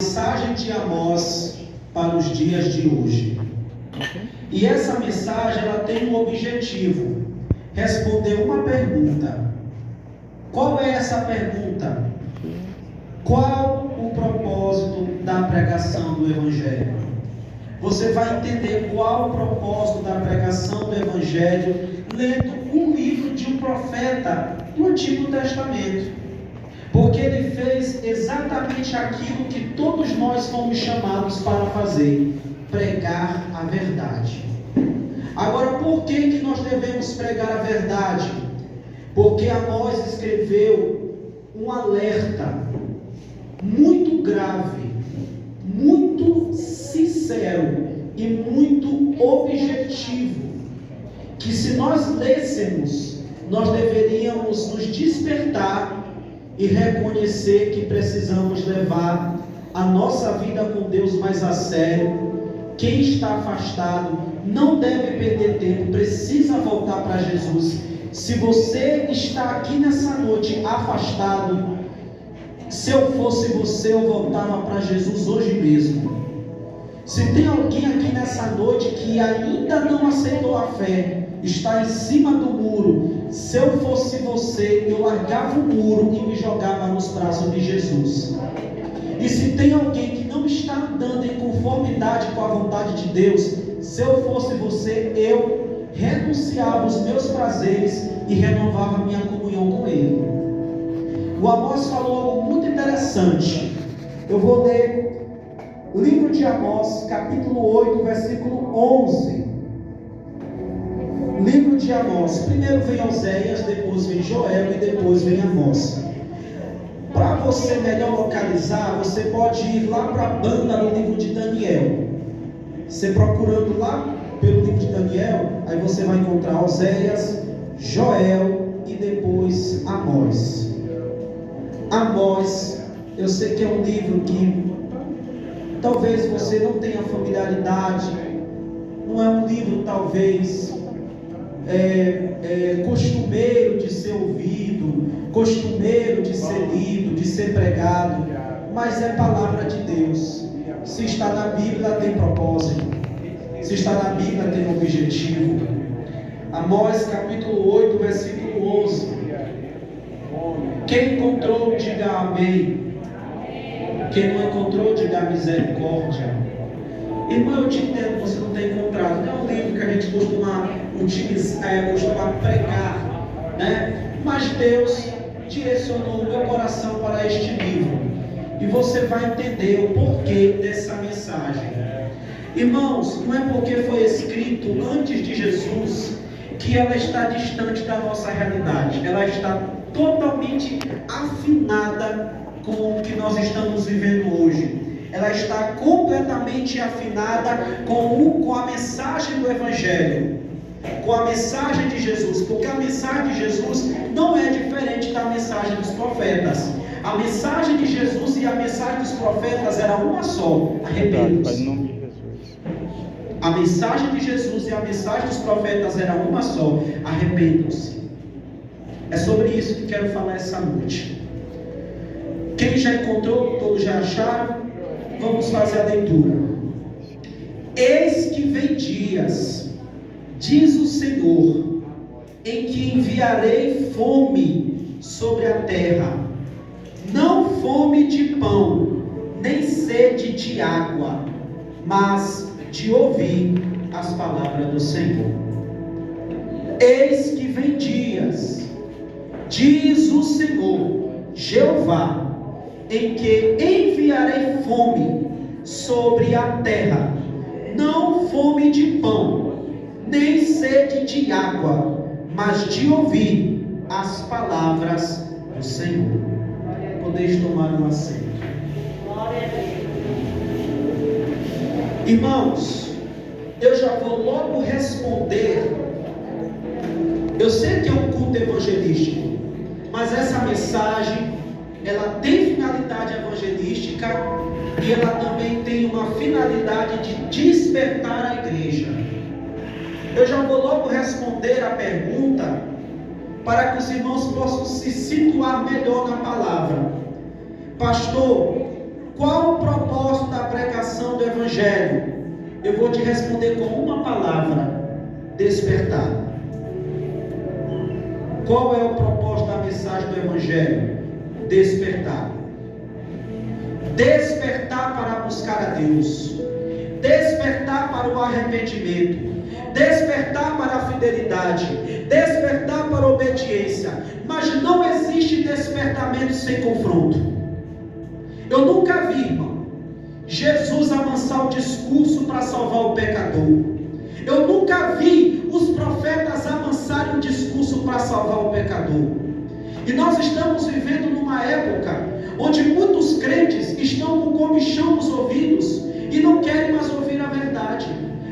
Mensagem de Amós para os dias de hoje. E essa mensagem ela tem um objetivo: responder uma pergunta. Qual é essa pergunta? Qual o propósito da pregação do Evangelho? Você vai entender qual o propósito da pregação do Evangelho lendo um livro de um profeta do Antigo Testamento. Porque ele fez exatamente aquilo que todos nós fomos chamados para fazer: pregar a verdade. Agora, por que nós devemos pregar a verdade? Porque Amós escreveu um alerta muito grave, muito sincero e muito objetivo, que se nós lêssemos, nós deveríamos nos despertar e reconhecer que precisamos levar a nossa vida com Deus mais a sério. Quem está afastado não deve perder tempo, precisa voltar para Jesus. Se você está aqui nessa noite afastado, se eu fosse você, eu voltava para Jesus hoje mesmo. Se tem alguém aqui nessa noite que ainda não aceitou a fé, está em cima do muro, se eu fosse você, eu largava o muro e me jogava nos braços de Jesus. E se tem alguém que não está andando em conformidade com a vontade de Deus, se eu fosse você, eu renunciava os meus prazeres e renovava minha comunhão com Ele. O Amós falou algo muito interessante. Eu vou ler o livro de Amós, capítulo 8, versículo 11. Livro de Amós. Primeiro vem Oséias, depois vem Joel e depois vem Amós. Para você melhor localizar, você pode ir lá para a banda do livro de Daniel. Você procurando lá pelo livro de Daniel, aí você vai encontrar Oséias, Joel e depois Amós. Amós, eu sei que é um livro que talvez você não tenha familiaridade, não é um livro talvez costumeiro de ser ouvido, costumeiro de ser lido, de ser pregado, mas é palavra de Deus. Se está na Bíblia, tem propósito. Se está na Bíblia, tem objetivo. Amós capítulo 8, versículo 11. Quem encontrou, diga amém. Quem não encontrou, diga misericórdia. Irmão, eu te entendo, você não tem encontrado. Não é um livro que a gente costuma utilizar, costuma pregar, né? Mas Deus direcionou o meu coração para este livro. E você vai entender o porquê dessa mensagem. Irmãos, não é porque foi escrito antes de Jesus que ela está distante da nossa realidade. Ela está totalmente afinada com o que nós estamos vivendo hoje. Ela está completamente afinada com a mensagem do Evangelho, com a mensagem de Jesus, porque a mensagem de Jesus não é diferente da mensagem dos profetas. A mensagem de Jesus e a mensagem dos profetas era uma só: arrependam-se. A mensagem de Jesus e a mensagem dos profetas era uma só: arrependam-se. É sobre isso que quero falar essa noite. Quem já encontrou, todos já acharam? Vamos fazer a leitura. Eis que vem dias, diz o Senhor, em que enviarei fome sobre a terra, não fome de pão, nem sede de água, mas de ouvir as palavras do Senhor. Eis que vem dias, diz o Senhor, Jeová, em que enviarei fome sobre a terra, não fome de pão, nem sede de água, mas de ouvir as palavras do Senhor. Podeis tomar um assento. Irmãos, eu já vou logo responder. Eu sei que é um culto evangelístico, mas essa mensagem ela tem finalidade evangelística e ela também tem uma finalidade de despertar a igreja. Eu já vou logo responder a pergunta para que os irmãos possam se situar melhor na palavra. Pastor, Qual o propósito da pregação do Evangelho? Eu vou te responder com uma palavra: despertar. Qual é o propósito da mensagem do Evangelho? Despertar. Despertar para buscar a Deus. Despertar para o arrependimento. Despertar para a fidelidade. Despertar para a obediência. Mas não existe despertamento sem confronto. Eu nunca vi, irmão, Jesus amansar o discurso para salvar o pecador. Eu nunca vi os profetas amansarem o discurso para salvar o pecador. E nós estamos vivendo numa época onde muitos crentes estão com comichão nos ouvidos e não querem mais ouvir a verdade.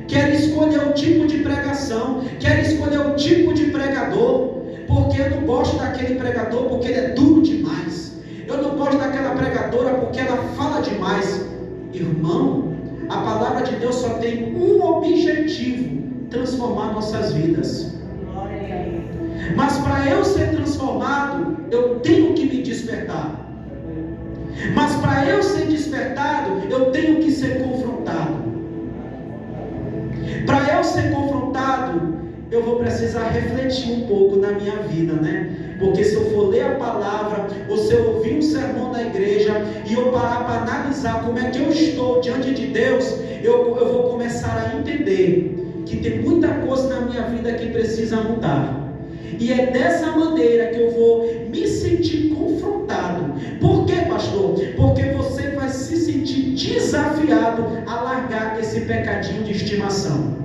Querem escolher o tipo de pregação, querem escolher o tipo de pregador, porque eu não gosto daquele pregador porque ele é duro demais. Eu não gosto daquela pregadora porque ela fala demais. Irmão, a palavra de Deus só tem um objetivo: transformar nossas vidas. Mas para eu ser transformado, eu tenho que me despertar. Mas para eu ser despertado, eu tenho que ser confrontado. Para eu ser confrontado, eu vou precisar refletir um pouco na minha vida, né? Porque se eu for ler a palavra, ou se eu ouvir um sermão na igreja, e eu parar para analisar como é que eu estou diante de Deus, eu vou começar a entender que tem muita coisa na minha vida que precisa mudar. E é dessa maneira que eu vou me sentir confrontado. Por quê, pastor? Porque você vai se sentir desafiado a largar esse pecadinho de estimação.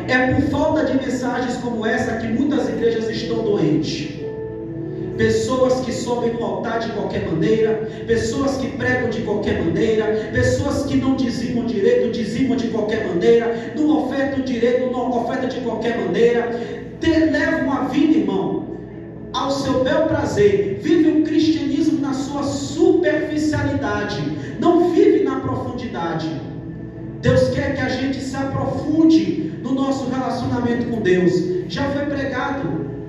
É por falta de mensagens como essa que muitas igrejas estão doentes. Pessoas que sobem no altar de qualquer maneira, pessoas que pregam de qualquer maneira, pessoas que não dizimam direito, dizimam de qualquer maneira, não ofertam direito, não ofertam de qualquer maneira. Leva uma vida, irmão, ao seu bel prazer. Vive o cristianismo na sua superficialidade, não vive na profundidade. Deus quer que a gente se aprofunde no nosso relacionamento com Deus. Já foi pregado,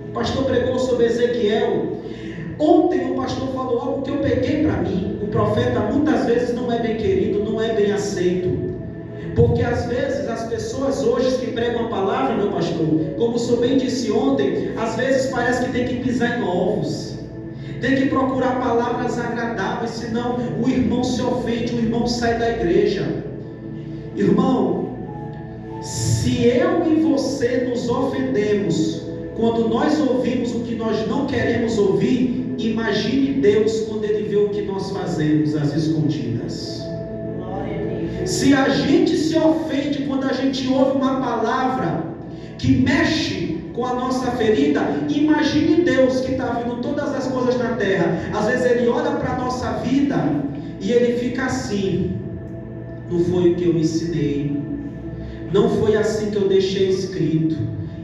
o pastor pregou sobre Ezequiel. Ontem o pastor falou algo que eu peguei para mim. O profeta muitas vezes não é bem querido, não é bem aceito. Porque às vezes as pessoas hoje que pregam a palavra, meu pastor, como o senhor bem disse ontem, às vezes parece que tem que pisar em ovos, tem que procurar palavras agradáveis, senão o irmão se ofende, o irmão sai da igreja. Irmão, se eu e você nos ofendemos quando nós ouvimos o que nós não queremos ouvir, imagine Deus quando Ele vê o que nós fazemos às escondidas. Se a gente se ofende quando a gente ouve uma palavra que mexe com a nossa ferida, imagine Deus que está vendo todas as coisas na terra. Às vezes Ele olha para a nossa vida e Ele fica assim: não foi o que eu ensinei, não foi assim que eu deixei escrito.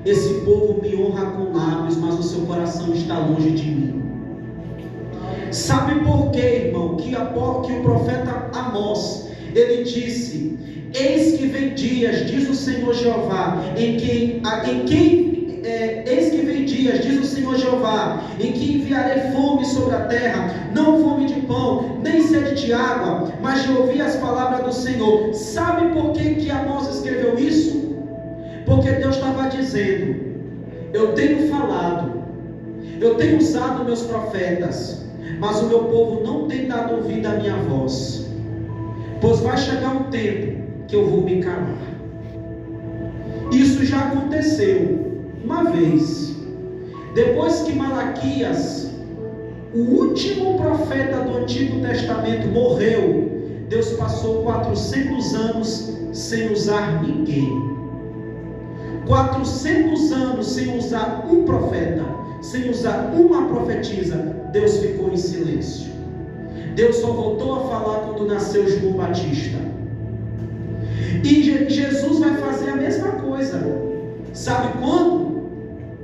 Esse povo me honra com lábios, mas o seu coração está longe de mim. Sabe por quê, irmão? Que o profeta Amós, ele disse: eis que vem dias, diz o Senhor Jeová, eis que vem dias, diz o Senhor Jeová, em que enviarei fome sobre a terra, não fome de pão, nem sede de água, mas de ouvir as palavras do Senhor. Sabe por que Amós escreveu isso? Porque Deus estava dizendo: eu tenho falado, eu tenho usado meus profetas, mas o meu povo não tem dado ouvido à minha voz. Pois vai chegar um tempo que eu vou me calar. Isso já aconteceu uma vez. Depois que Malaquias, o último profeta do Antigo Testamento, morreu, Deus passou 400 anos sem usar ninguém. 400 anos sem usar um profeta, sem usar uma profetisa. Deus ficou em silêncio. Deus só voltou a falar quando nasceu João Batista. E Jesus vai fazer a mesma coisa. Sabe quando?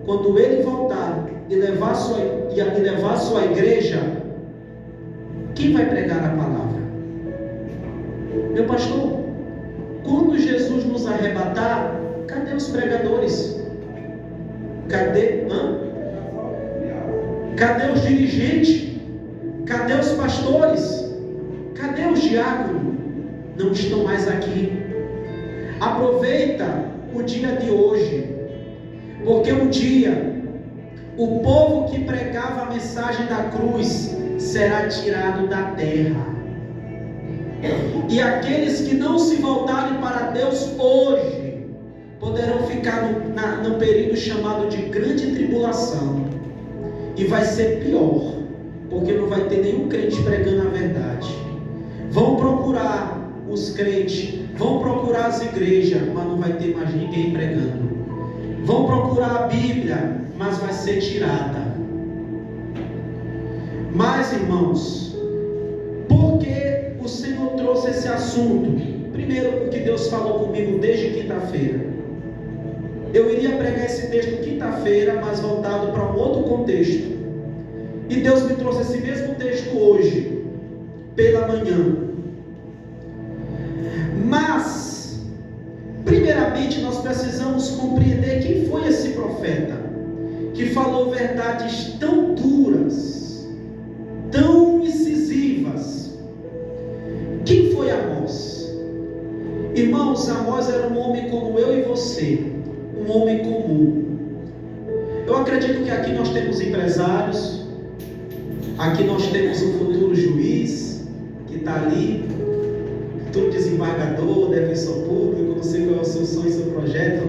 Quando Ele voltar e levar sua igreja, quem vai pregar a palavra? Meu pastor, quando Jesus nos arrebatar, cadê os pregadores? Cadê os dirigentes? Cadê os pastores? Cadê cadê os diáconos? Não estão mais aqui. Aproveita o dia de hoje, porque um dia o povo que pregava a mensagem da cruz será tirado da terra, e aqueles que não se voltarem para Deus hoje poderão ficar no período chamado de grande tribulação, e vai ser pior, porque não vai ter nenhum crente pregando a verdade. Vão procurar os crentes, vão procurar as igrejas, mas não vai ter mais ninguém pregando. Vão procurar a Bíblia, mas vai ser tirada. Mas, irmãos, por que o Senhor trouxe esse assunto? Primeiro, porque Deus falou comigo desde quinta-feira. Eu iria pregar esse texto quinta-feira, mas voltado para um outro contexto. E Deus me trouxe esse mesmo texto hoje, pela manhã. Mas, primeiramente, nós precisamos compreender quem foi esse profeta que falou verdades tão duras, tão incisivas. Quem foi Amós? Irmãos, Amós era um homem como eu e você, um homem comum. Eu acredito que aqui nós temos empresários, aqui nós temos um futuro juiz que está ali, futuro desembargador, defensor público, não sei qual é o seu sonho, seu projeto.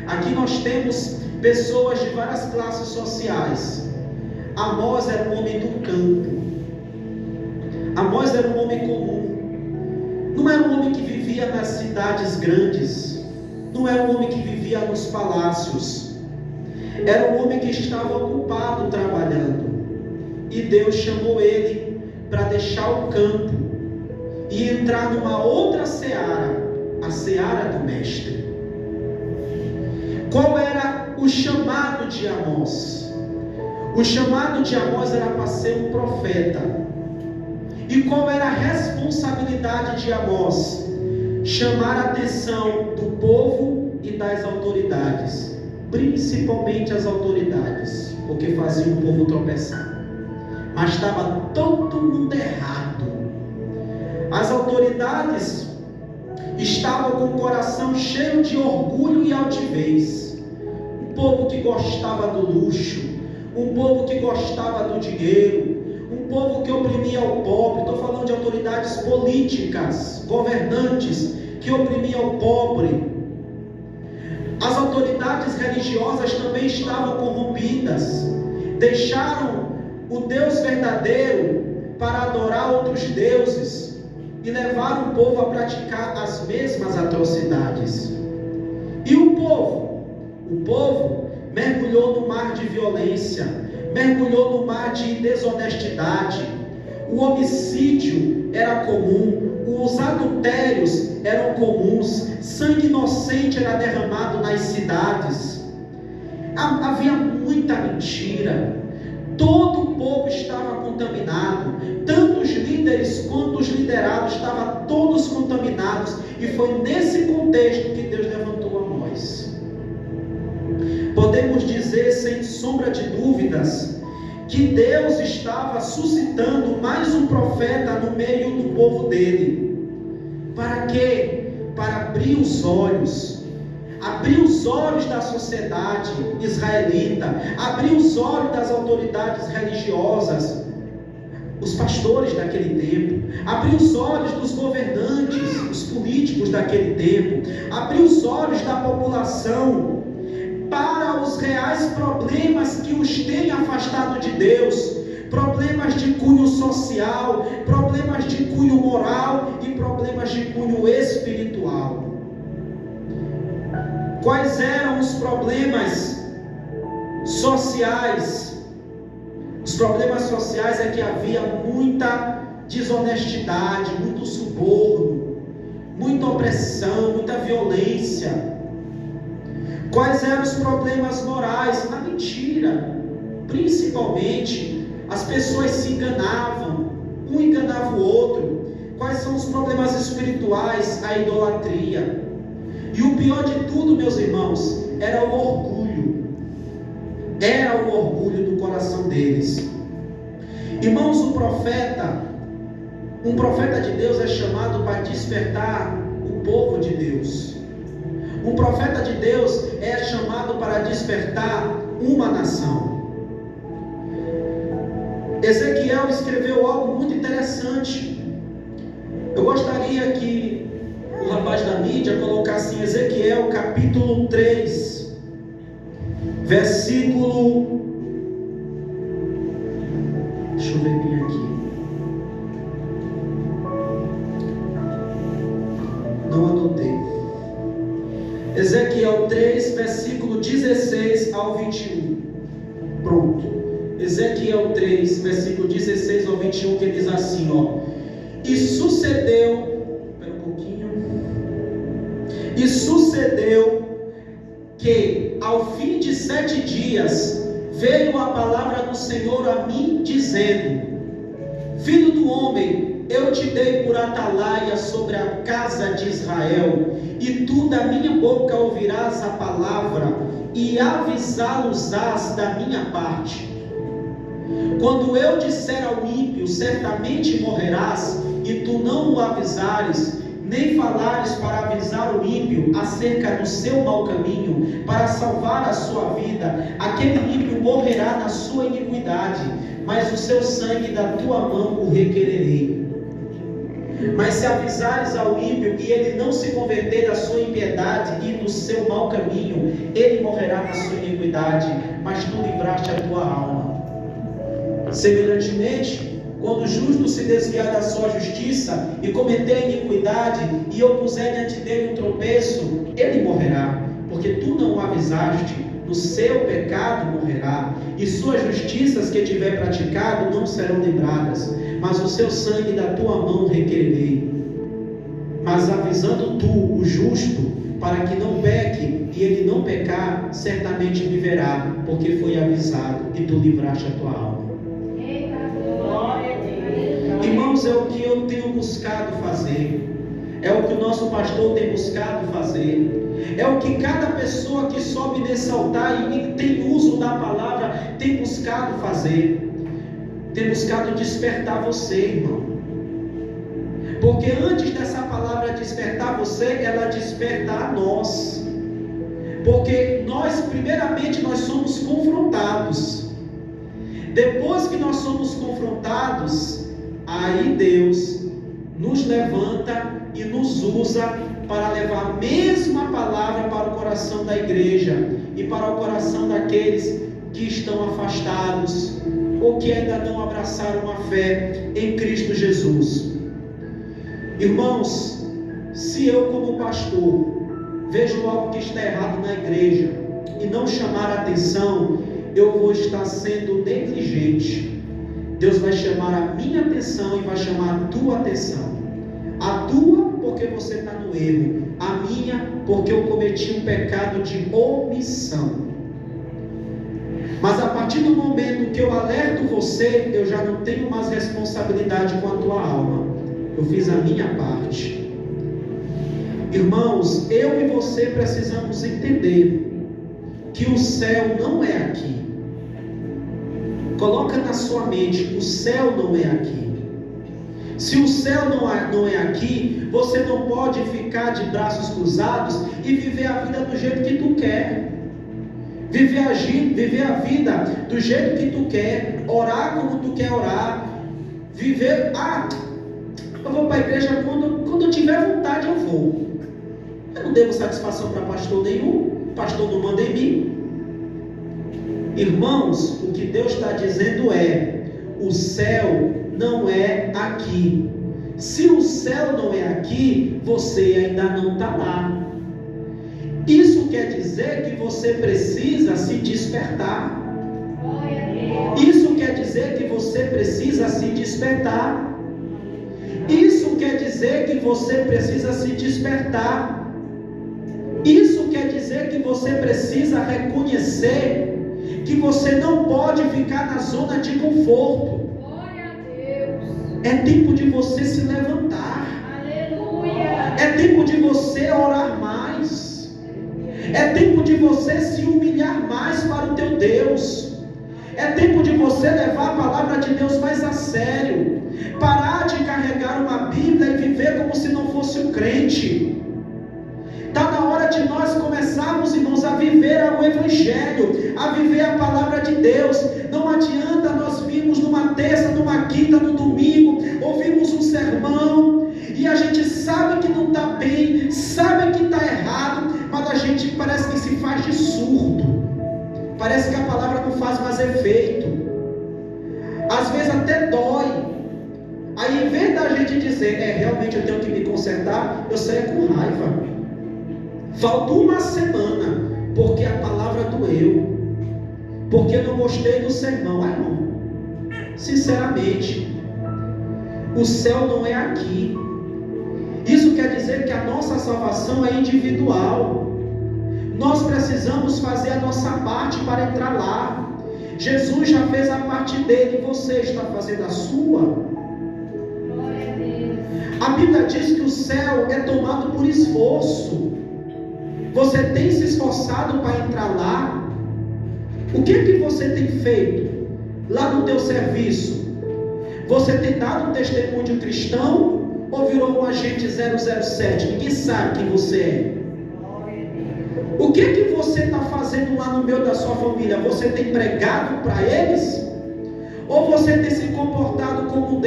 Aqui nós temos pessoas de várias classes sociais. Amós era um homem do campo. Amós era um homem comum. Não era um homem que vivia nas cidades grandes. Não era um homem que vivia nos palácios. Era um homem que estava ocupado trabalhando. E Deus chamou ele para deixar o campo e entrar numa outra seara, a seara do mestre. Qual era o chamado de Amós? O chamado de Amós era para ser um profeta. E qual era a responsabilidade de Amós? Chamar a atenção do povo e das autoridades, principalmente as autoridades, porque faziam o povo tropeçar. Mas estava todo mundo errado. As autoridades estavam com o coração cheio de orgulho e altivez. Um povo que gostava do luxo, um povo que gostava do dinheiro, um povo que oprimia o pobre. Estou falando de autoridades políticas, governantes que oprimiam o pobre. As autoridades religiosas também estavam corrompidas, deixaram o Deus verdadeiro para adorar outros deuses e levaram o povo a praticar as mesmas atrocidades. E o povo mergulhou no mar de violência, mergulhou no mar de desonestidade. O homicídio era comum, os adultérios eram comuns, sangue inocente era derramado nas cidades. Havia muita mentira. Todo o povo estava contaminado, tanto os líderes quanto os liderados estavam todos contaminados, e foi nesse contexto que Deus levantou Amós. Podemos dizer sem sombra de dúvidas que Deus estava suscitando mais um profeta no meio do povo dele. Para quê? Para abrir os olhos da sociedade israelita, abrir os olhos das autoridades religiosas, os pastores daquele tempo, abrir os olhos dos governantes, os políticos daquele tempo, abrir os olhos da população para os reais problemas que os têm afastado de Deus, problemas de cunho social, problemas de cunho moral e problemas de cunho espiritual. Quais eram os problemas sociais? Os problemas sociais é que havia muita desonestidade, muito suborno, muita opressão, muita violência. Quais eram os problemas morais? Na mentira. Principalmente, as pessoas se enganavam, um enganava o outro. Quais são os problemas espirituais? A idolatria. E o pior de tudo, meus irmãos, era o orgulho. Era o orgulho do coração deles. Irmãos, o profeta Um profeta de Deus é chamado para despertar o povo de Deus. Um profeta de Deus é chamado para despertar uma nação. Ezequiel escreveu algo muito interessante. Eu gostaria que o rapaz da mídia colocasse em Ezequiel capítulo 3, versículo... Deixa eu ver bem aqui. Não anotei. Ezequiel 3, versículo 16 ao 21. Pronto. Ezequiel 3, versículo 16 ao 21, que diz assim, ó. E sucedeu, espera um pouquinho. E sucedeu que ao fim de 7 dias veio a palavra do Senhor a mim, dizendo: Filho do homem, eu te dei por atalaia sobre a casa de Israel, e tu da minha boca ouvirás a palavra, e avisá-los-ás da minha parte. Quando eu disser ao ímpio, certamente morrerás, e tu não o avisares, nem falares para avisar o ímpio acerca do seu mau caminho, para salvar a sua vida, aquele ímpio morrerá na sua iniquidade, mas o seu sangue da tua mão o requererei. Mas se avisares ao ímpio e ele não se converter da sua impiedade e do seu mau caminho, ele morrerá na sua iniquidade, mas tu livraste a tua alma. Semelhantemente, quando o justo se desviar da sua justiça e cometer a iniquidade, e eu puser diante dele um tropeço, ele morrerá, porque tu não o avisaste, no seu pecado morrerá, e suas justiças que tiver praticado não serão lembradas, mas o seu sangue da tua mão requererei. Mas avisando tu o justo, para que não peque, e ele não pecar, certamente viverá, porque foi avisado, e tu livraste a tua alma. Irmãos, é o que eu tenho buscado fazer, é o que o nosso pastor tem buscado fazer, é o que cada pessoa que sobe nesse altar e tem uso da palavra tem buscado fazer, tem buscado despertar você, irmão. Porque antes dessa palavra despertar você, ela desperta a nós. Porque nós, primeiramente, nós somos confrontados. Depois que nós somos confrontados, aí Deus nos levanta e nos usa para levar a mesma palavra para o coração da igreja e para o coração daqueles que estão afastados ou que ainda não abraçaram a fé em Cristo Jesus. Irmãos, se eu como pastor vejo algo que está errado na igreja e não chamar a atenção, eu vou estar sendo negligente. Deus vai chamar a minha atenção e vai chamar a tua atenção. A tua porque você está no erro, a minha porque eu cometi um pecado de omissão. Mas a partir do momento que eu alerto você, eu já não tenho mais responsabilidade com a tua alma. Eu fiz a minha parte. Irmãos, eu e você precisamos entender que o céu não é aqui. Coloca na sua mente, o céu não é aqui. Se o céu não é aqui, você não pode ficar de braços cruzados e viver a vida do jeito que tu quer. Viver a vida do jeito que tu quer, orar como tu quer orar, viver, eu vou para a igreja quando eu tiver vontade eu vou. Eu não devo satisfação para pastor nenhum, pastor não manda em mim. Irmãos, o que Deus está dizendo é, o céu não é aqui. Se o céu não é aqui, você ainda não está lá. Isso quer dizer que você precisa se despertar. Isso quer dizer que você precisa se despertar. Isso quer dizer que você precisa se despertar. Isso quer dizer que você precisa reconhecer que você não pode ficar na zona de conforto. É tempo de você se levantar. É tempo de você orar mais. É tempo de você se humilhar mais para o teu Deus. É tempo de você levar a palavra de Deus mais a sério. Parar de carregar uma Bíblia e viver como se não fosse um crente. Está na hora de nós começarmos, irmãos, a viver o Evangelho, a viver a palavra de Deus. Não adianta nós virmos numa terça, numa quinta, no domingo, ouvirmos um sermão e a gente sabe que não está bem, sabe que está errado, mas a gente parece que se faz de surdo. Parece que a palavra não faz mais efeito. Às vezes até dói. Aí, em vez da gente dizer, realmente eu tenho que me consertar, eu saio com raiva. Faltou uma semana, porque a palavra doeu, porque eu não gostei do sermão. Irmão, sinceramente, o céu não é aqui. Isso quer dizer que a nossa salvação é individual. Nós precisamos fazer a nossa parte para entrar lá. Jesus já fez a parte dele, e você está fazendo a sua? A Bíblia diz que o céu é tomado por esforço. Você tem se esforçado para entrar lá? O que você tem feito lá no teu serviço? Você tem dado um testemunho de cristão ou virou um agente 007? Ninguém sabe quem você é. O que você está fazendo lá no meio da sua família? Você tem pregado para eles? Ou você tem se comportado como um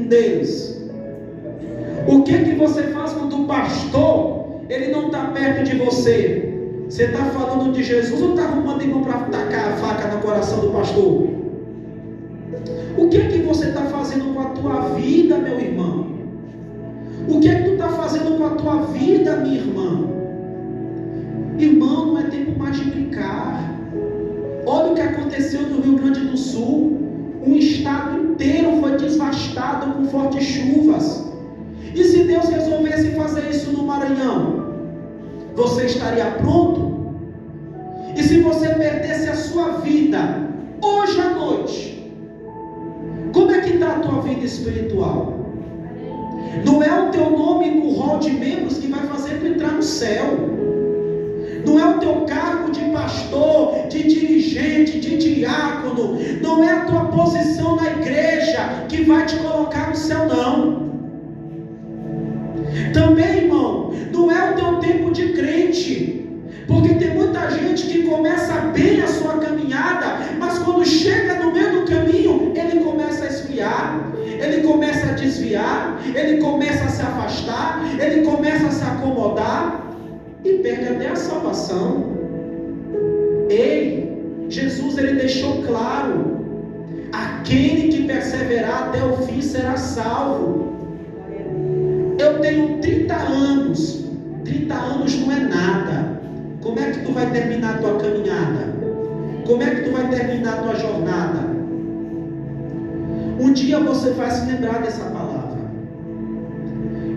deles? O que você faz quando o pastor ele não está perto de você? Você está falando de Jesus ou está arrumando irmão para tacar a faca no coração do pastor? O que você está fazendo com a tua vida, meu irmão? O que tu está fazendo com a tua vida, minha irmã? Irmão, não é tempo mais de brincar. Olha o que aconteceu no Rio Grande do Sul. Um estado inteiro foi devastado com fortes chuvas. E se Deus resolvesse fazer isso no Maranhão, você estaria pronto? E se você perdesse a sua vida hoje à noite, como é que está a tua vida espiritual? Não é o teu nome no rol de membros que vai fazer tu entrar no céu. Não é o teu cargo de pastor, de dirigente, de diácono. Não é a tua posição na igreja que vai te colocar no céu, não. Também, irmão, não é o teu tempo de crente. Porque tem muita gente que começa bem a sua caminhada, mas quando chega no meio do caminho, ele começa a esfriar, ele começa a desviar, ele começa a se afastar, ele começa a se acomodar e perde até a salvação. Ei, Jesus ele deixou claro: aquele que perseverar até o fim será salvo. Eu tenho 30 anos. 30 anos não é nada. Como é que tu vai terminar a tua caminhada? Como é que tu vai terminar a tua jornada? Um dia você vai se lembrar dessa palavra.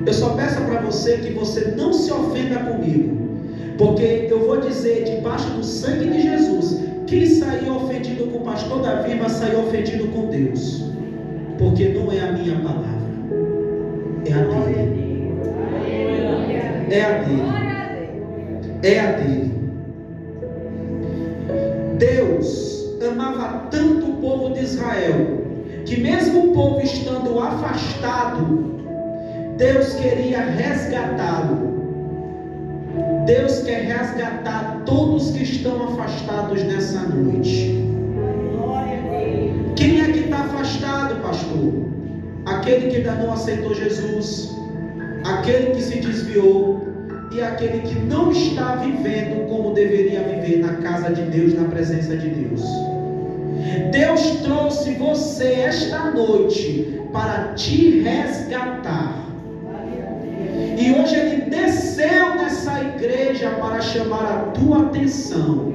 Eu só peço para você que você não se ofenda comigo, porque eu vou dizer, debaixo do sangue de Jesus, quem saiu ofendido com o pastor Davi vai sair ofendido com Deus, porque não é a minha palavra, é a dele. É a dele. É a dele. Deus amava tanto o povo de Israel, que mesmo o povo estando afastado, Deus queria resgatá-lo. Deus quer resgatar todos que estão afastados nessa noite. Quem é que está afastado, pastor? Aquele que ainda não aceitou Jesus, aquele que se desviou e aquele que não está vivendo como deveria viver na casa de Deus, na presença de Deus. Deus trouxe você esta noite para te resgatar. E hoje Ele desceu nessa igreja para chamar a tua atenção,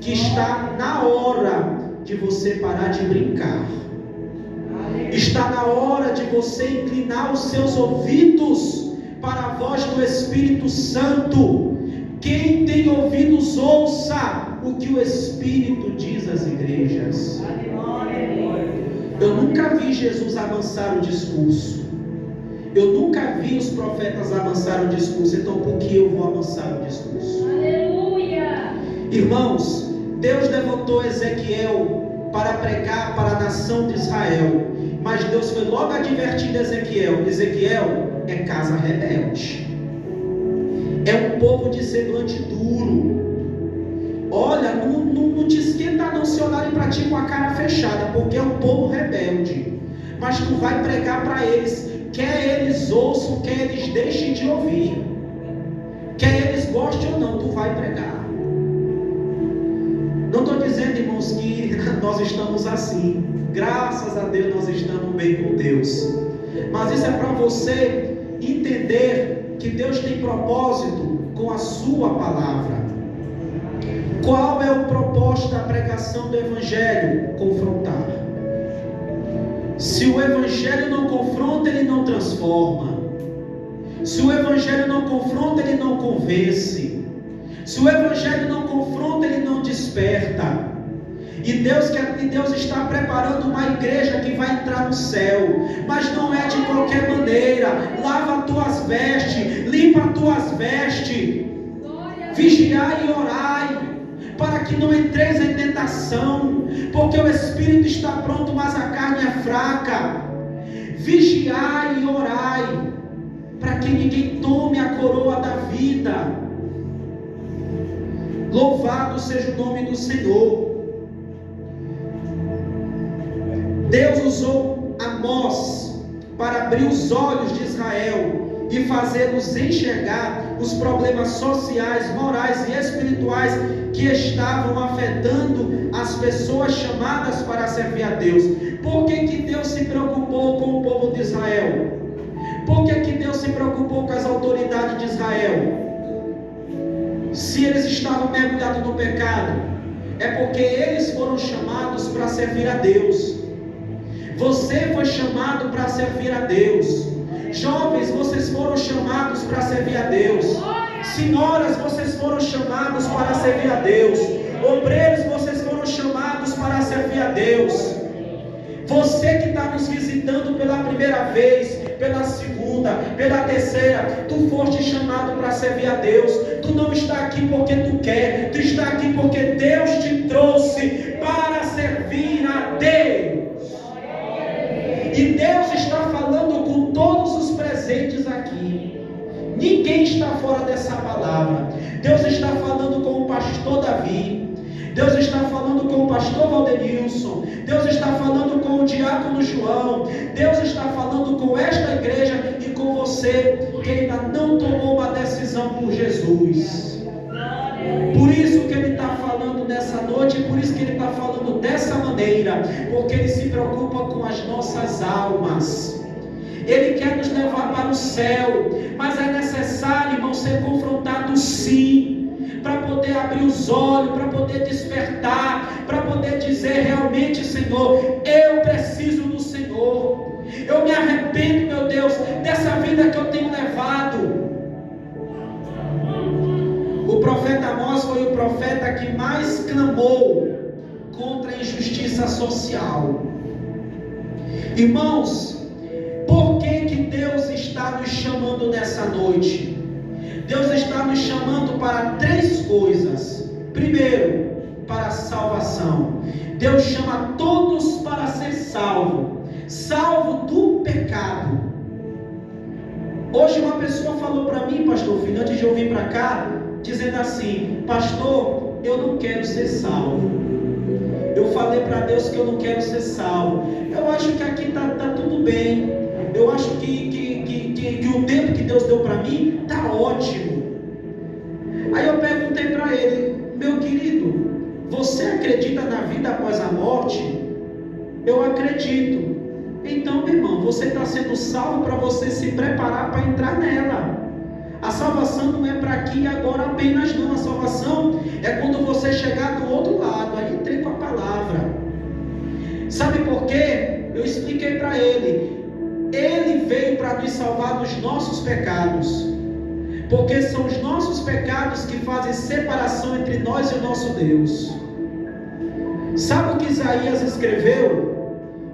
que está na hora de você parar de brincar. Está na hora de você inclinar os seus ouvidos para a voz do Espírito Santo. Quem tem ouvidos, ouça o que o Espírito diz às igrejas. Eu nunca vi Jesus avançar o discurso. Eu nunca vi os profetas avançar o discurso. Então por que eu vou avançar o discurso? Aleluia! Irmãos, Deus levantou Ezequiel para pregar para a nação de Israel, mas Deus foi logo advertindo Ezequiel: Ezequiel, é casa rebelde, é um povo de semblante duro. Olha, não te esquenta não se olharem para ti com a cara fechada, porque é um povo rebelde. Mas tu vai pregar para eles, quer eles ouçam, quer eles deixem de ouvir, quer eles gostem ou não, tu vai pregar. Não estou dizendo, irmãos, que nós estamos assim. Graças a Deus nós estamos bem com Deus. Mas isso é para você entender que Deus tem propósito com a sua palavra. Qual é o propósito da pregação do Evangelho? Confrontar. Se o Evangelho não confronta, ele não transforma. Se o Evangelho não confronta, ele não convence. Se o Evangelho não confronta, ele não desperta. E Deus está preparando uma igreja que vai entrar no céu, mas não é de qualquer maneira. Lava as tuas vestes, limpa as tuas vestes, vigiai e orai, para que não entreis em tentação, porque o espírito está pronto, mas a carne é fraca. Vigiai e orai, para que ninguém tome a coroa da vida. Louvado seja o nome do Senhor. Deus usou Amós para abrir os olhos de Israel e fazê-los enxergar os problemas sociais, morais e espirituais que estavam afetando as pessoas chamadas para servir a Deus. Por que Deus se preocupou com o povo de Israel? Por que Deus se preocupou com as autoridades de Israel? Se eles estavam mergulhados no pecado, é porque eles foram chamados para servir a Deus. Você foi chamado para servir a Deus. Jovens, vocês foram chamados para servir a Deus. Senhoras, vocês foram chamados para servir a Deus. Obreiros, vocês foram chamados para servir a Deus. Você que está nos visitando pela primeira vez, pela segunda, pela terceira, tu foste chamado para servir a Deus. Tu não está aqui porque tu quer, tu está aqui porque Deus te trouxe para servir a Deus. E Deus está falando com todos os presentes aqui. Ninguém está fora dessa palavra. Deus está falando com o pastor Davi. Deus está falando com o pastor Valdenilson. Deus está falando com o diácono João. Deus está falando com esta igreja e com você que ainda não tomou uma decisão por Jesus. Por isso que Ele está falando nessa noite, por isso que Ele está falando dessa maneira, porque Ele se preocupa com as nossas almas. Ele quer nos levar para o céu, mas é necessário, irmão, ser confrontado sim, para poder abrir os olhos, para poder despertar, para poder dizer realmente: Senhor, eu preciso do Senhor, eu me arrependo, meu Deus, dessa vida que eu tenho levado. O profeta Amós foi o profeta que mais clamou contra a injustiça social. Irmãos, por que Deus está nos chamando nessa noite? Deus está nos chamando para 3 coisas. Primeiro, para a salvação. Deus chama todos para ser salvo do pecado. Hoje uma pessoa falou para mim, pastor filho, antes de eu vir para cá, dizendo assim: pastor, eu não quero ser salvo. Eu falei para Deus que eu não quero ser salvo. Eu acho que aqui está tudo bem. Eu acho que o tempo que Deus deu para mim está ótimo. Aí eu perguntei para ele: meu querido, você acredita na vida após a morte? Eu acredito. Então, meu irmão, você está sendo salvo para você se preparar para entrar nela. A salvação não é para aqui e agora apenas, não. A salvação é quando você chegar do outro lado. Aí entrei com a palavra. Sabe por quê? Eu expliquei para ele. Ele veio para nos salvar dos nossos pecados, porque são os nossos pecados que fazem separação entre nós e o nosso Deus. Sabe o que Isaías escreveu?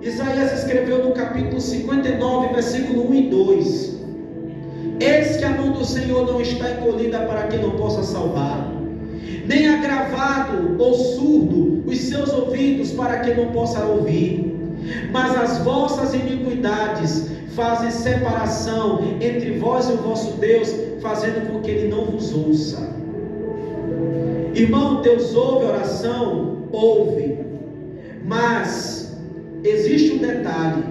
Isaías escreveu no capítulo 59, versículo 1 e 2: eis que a mão do Senhor não está encolhida para que não possa salvar, nem agravado ou surdo os seus ouvidos para que não possa ouvir. Mas as vossas iniquidades fazem separação entre vós e o vosso Deus, fazendo com que Ele não vos ouça. Irmão, Deus ouve a oração? Ouve. Mas existe um detalhe.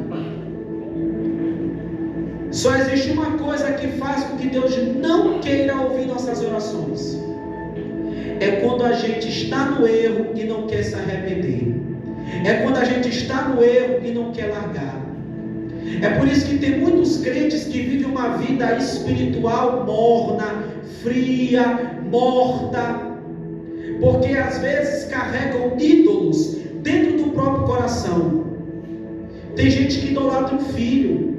Só existe uma coisa que faz com que Deus não queira ouvir nossas orações. É quando a gente está no erro e não quer se arrepender. É quando a gente está no erro e não quer largar. É por isso que tem muitos crentes que vivem uma vida espiritual morna, fria, morta, porque às vezes carregam ídolos dentro do próprio coração. Tem gente que idolatra um filho,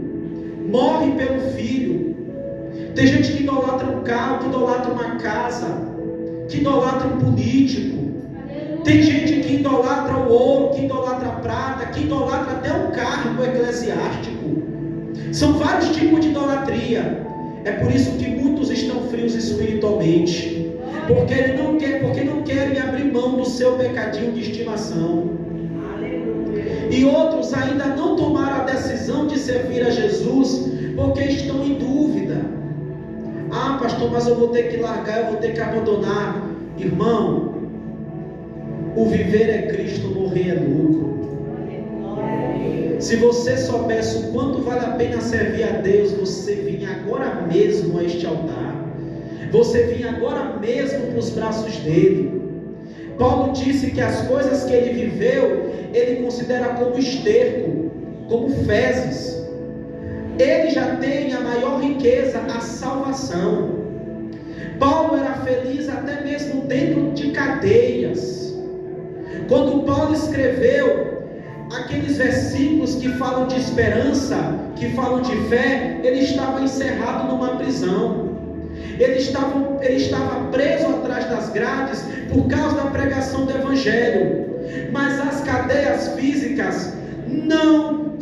morre pelo filho. Tem gente que idolatra um carro, que idolatra uma casa, que idolatra um político. Tem gente que idolatra o ouro, que idolatra a prata, que idolatra até um cargo eclesiástico. São vários tipos de idolatria. É por isso que muitos estão frios espiritualmente, porque não querem abrir mão do seu pecadinho de estimação. E outros ainda não tomaram a decisão de servir a Jesus, porque estão em dúvida. Ah, pastor, mas eu vou ter que largar, eu vou ter que abandonar. Irmão, o viver é Cristo, morrer é lucro. Se você soubesse o quanto vale a pena servir a Deus, você vinha agora mesmo a este altar. Você vinha agora mesmo para os braços dele. Paulo disse que as coisas que ele viveu, ele considera como esterco, como fezes. Ele já tem a maior riqueza, a salvação. Paulo era feliz até mesmo dentro de cadeias. Quando Paulo escreveu aqueles versículos que falam de esperança, que falam de fé, ele estava encerrado numa prisão. Ele estava preso atrás das grades por causa da pregação do Evangelho. Mas as cadeias físicas não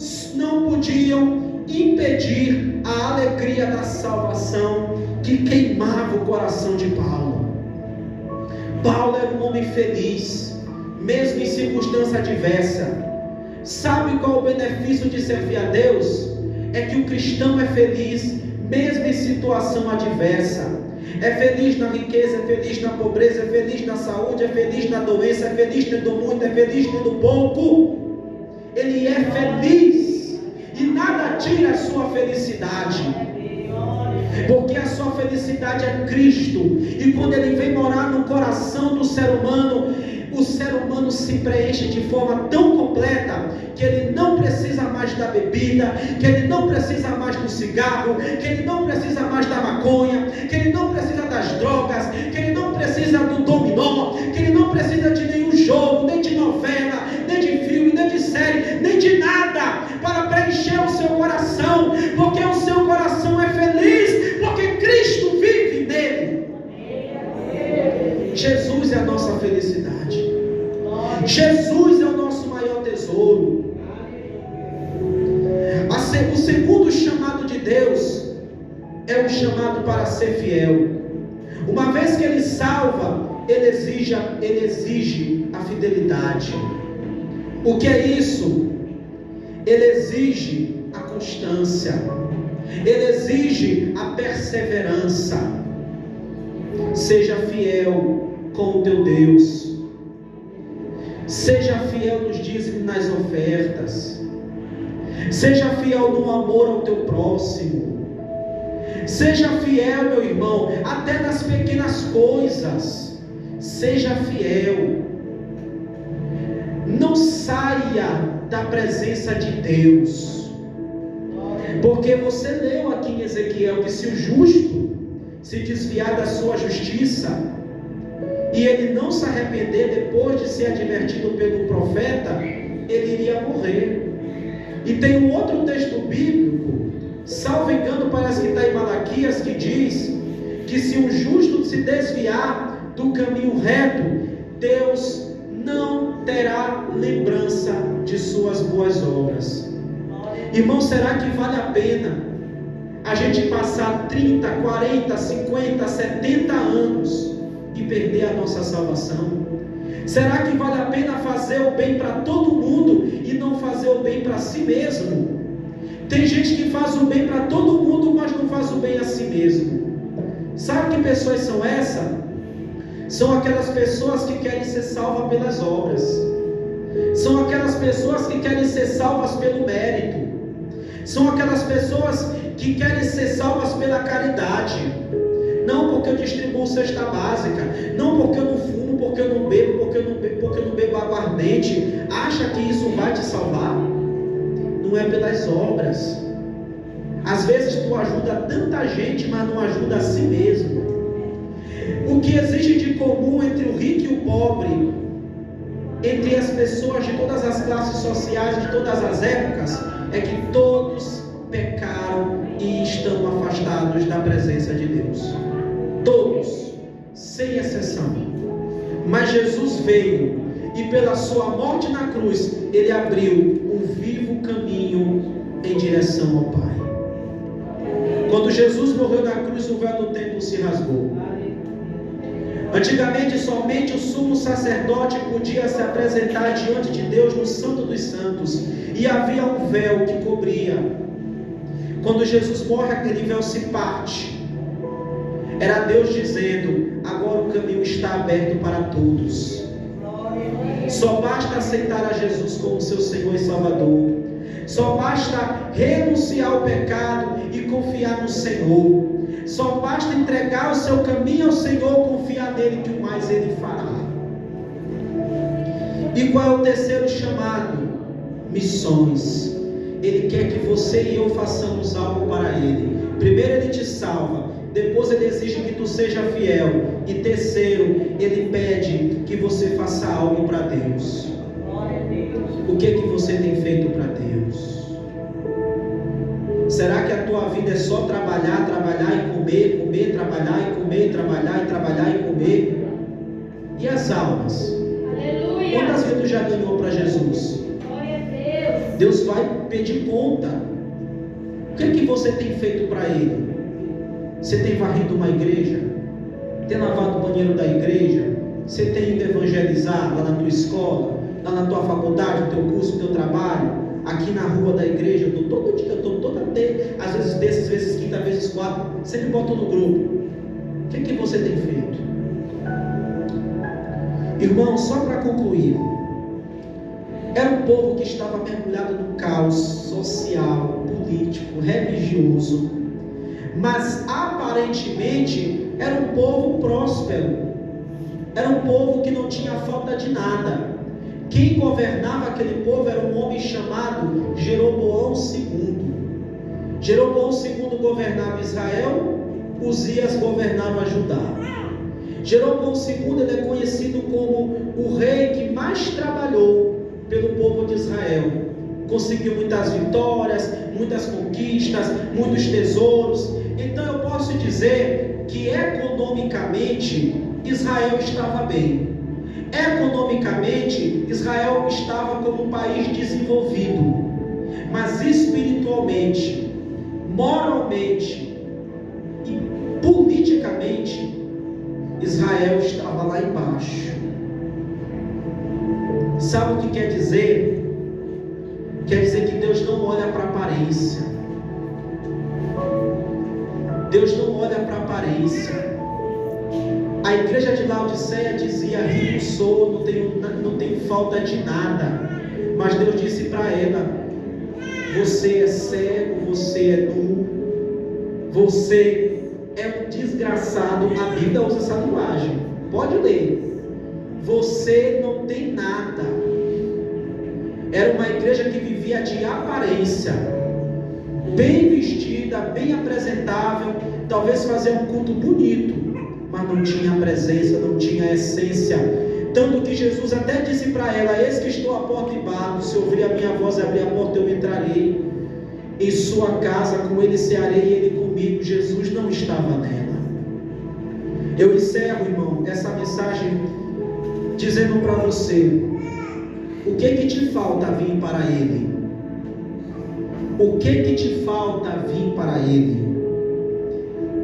podiam impedir a alegria da salvação que queimava o coração de Paulo. Paulo era um homem feliz, mesmo em circunstância adversa. Sabe qual o benefício de servir a Deus? É que o cristão é feliz, mesmo em situação adversa. É feliz na riqueza, é feliz na pobreza, é feliz na saúde, é feliz na doença, é feliz tendo muito, é feliz tendo pouco. Ele é feliz e nada tira a sua felicidade, porque a sua felicidade é Cristo. E quando Ele vem morar no coração do ser humano, o ser humano se preenche de forma tão completa que ele não precisa mais da bebida, que ele não precisa mais do cigarro, que ele não precisa mais da maconha, que ele não precisa das drogas, que ele não precisa do dominó, que ele não precisa de nenhum jogo, nem de novela, nem de filme, nem de série, nem de nada para preencher o seu coração, porque o seu coração é feliz, porque Cristo vive nele. Jesus é a nossa felicidade. Jesus é o nosso maior tesouro. O segundo chamado de Deus é o chamado para ser fiel. Uma vez que Ele salva, Ele exige a fidelidade. O que é isso? Ele exige a constância. Ele exige a perseverança. Seja fiel com o teu Deus. Seja fiel nos dízimos e nas ofertas. Seja fiel no amor ao teu próximo. Seja fiel, meu irmão, até nas pequenas coisas. Seja fiel. Não saia da presença de Deus. Porque você leu aqui em Ezequiel que se o justo se desviar da sua justiça e ele não se arrepender depois de ser advertido pelo profeta, ele iria morrer. E tem um outro texto bíblico, salvo engano, parece que está em Malaquias, que diz que se um justo se desviar do caminho reto, Deus não terá lembrança de suas boas obras. Irmão, será que vale a pena a gente passar 30, 40, 50, 70 anos e perder a nossa salvação? Será que vale a pena fazer o bem para todo mundo e não fazer o bem para si mesmo? Tem gente que faz o bem para todo mundo, mas não faz o bem a si mesmo. Sabe que pessoas são essas? São aquelas pessoas que querem ser salvas pelas obras. São aquelas pessoas que querem ser salvas pelo mérito. São aquelas pessoas que querem ser salvas pela caridade. Não porque eu distribuo cesta básica, não porque eu não fumo, porque eu não bebo, porque eu não bebo aguardente. Acha que isso vai te salvar? Não é pelas obras. Às vezes tu ajuda tanta gente, mas não ajuda a si mesmo. O que existe de comum entre o rico e o pobre, entre as pessoas de todas as classes sociais, de todas as épocas, é que todos pecaram e estão afastados da presença de Deus. Todos, sem exceção. Mas Jesus veio e pela sua morte na cruz, Ele abriu um vivo caminho em direção ao Pai. Quando Jesus morreu na cruz, o véu do templo se rasgou. Antigamente, somente o sumo sacerdote podia se apresentar diante de Deus no Santo dos Santos, e havia um véu que cobria. Quando Jesus morre, aquele véu se parte. Era Deus dizendo: agora o caminho está aberto para todos. Só basta aceitar a Jesus como seu Senhor e Salvador. Só basta renunciar ao pecado e confiar no Senhor. Só basta entregar o seu caminho ao Senhor, confiar nele, que o mais Ele fará. E qual é o terceiro chamado? Missões. Ele quer que você e eu façamos algo para Ele. Primeiro Ele te salva, depois Ele exige que tu seja fiel, e terceiro, Ele pede que você faça algo para Deus. O que é que você tem feito para Deus? Será que a tua vida é só trabalhar, trabalhar e comer, comer, trabalhar e comer, trabalhar e trabalhar e comer? E as almas? Aleluia. Quantas vezes tu já ganhou para Jesus? Glória a Deus. Deus vai pedir conta. O que é que você tem feito para Ele? Você tem varrido uma igreja? Tem lavado o banheiro da igreja? Você tem ido evangelizar lá na tua escola, lá na tua faculdade, no teu curso, no teu trabalho? Aqui na rua da igreja, eu estou todo dia, às vezes terça, às vezes quinta, às vezes quarta, sempre boto no grupo. O que é que você tem feito? Irmão, só para concluir, era um povo que estava mergulhado no caos social, político, religioso, mas aparentemente era um povo próspero, era um povo que não tinha falta de nada. Quem governava aquele povo era um homem chamado Jeroboão II. Jeroboão II governava Israel, Uzias governava Judá. Jeroboão II ele é conhecido como o rei que mais trabalhou pelo povo de Israel. Conseguiu muitas vitórias, muitas conquistas, muitos tesouros. Então eu posso dizer que economicamente Israel estava bem. Economicamente, Israel estava como um país desenvolvido, mas espiritualmente, moralmente e politicamente, Israel estava lá embaixo. Sabe o que quer dizer? Quer dizer que Deus não olha para a aparência. Deus não olha para a aparência. A igreja de Laodiceia dizia: rico sou, não tenho falta de nada. Mas Deus disse para ela: você é cego, você é nu, você é um desgraçado. A Bíblia usa essa linguagem, pode ler. Você não tem nada. Era uma igreja que vivia de aparência, bem vestida, bem apresentável, talvez fazer um culto bonito, mas não tinha presença, não tinha essência. Tanto que Jesus até disse para ela: eis que estou à porta e bato, se ouvir a minha voz e abrir a porta, eu entrarei em sua casa, com ele cearei e ele comigo. Jesus não estava nela. Eu encerro, irmão, essa mensagem dizendo para você: o que te falta vir para Ele? O que te falta vir para Ele?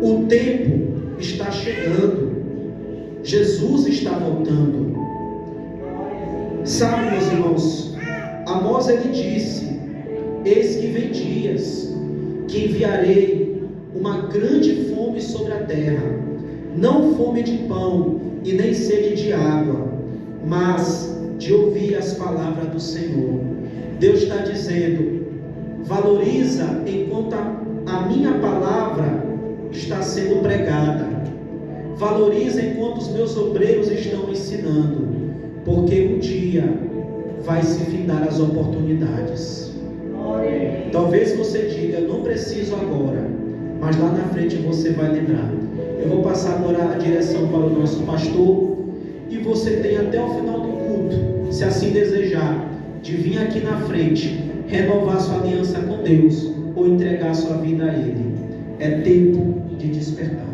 O tempo está chegando. Jesus está voltando. Sabe, meus irmãos, Amós ele disse: eis que vem dias que enviarei uma grande fome sobre a terra, não fome de pão e nem sede de água, mas de ouvir as palavras do Senhor. Deus está dizendo: valoriza enquanto a minha palavra está sendo pregada, valoriza enquanto os meus obreiros estão ensinando, porque um dia vai se findar as oportunidades. Talvez você diga: não preciso agora, mas lá na frente você vai lembrar. Eu vou passar agora a direção para o nosso pastor, e você tem até o final do culto, se assim desejar, de vir aqui na frente, renovar sua aliança com Deus, ou entregar sua vida a Ele. É tempo de despertar.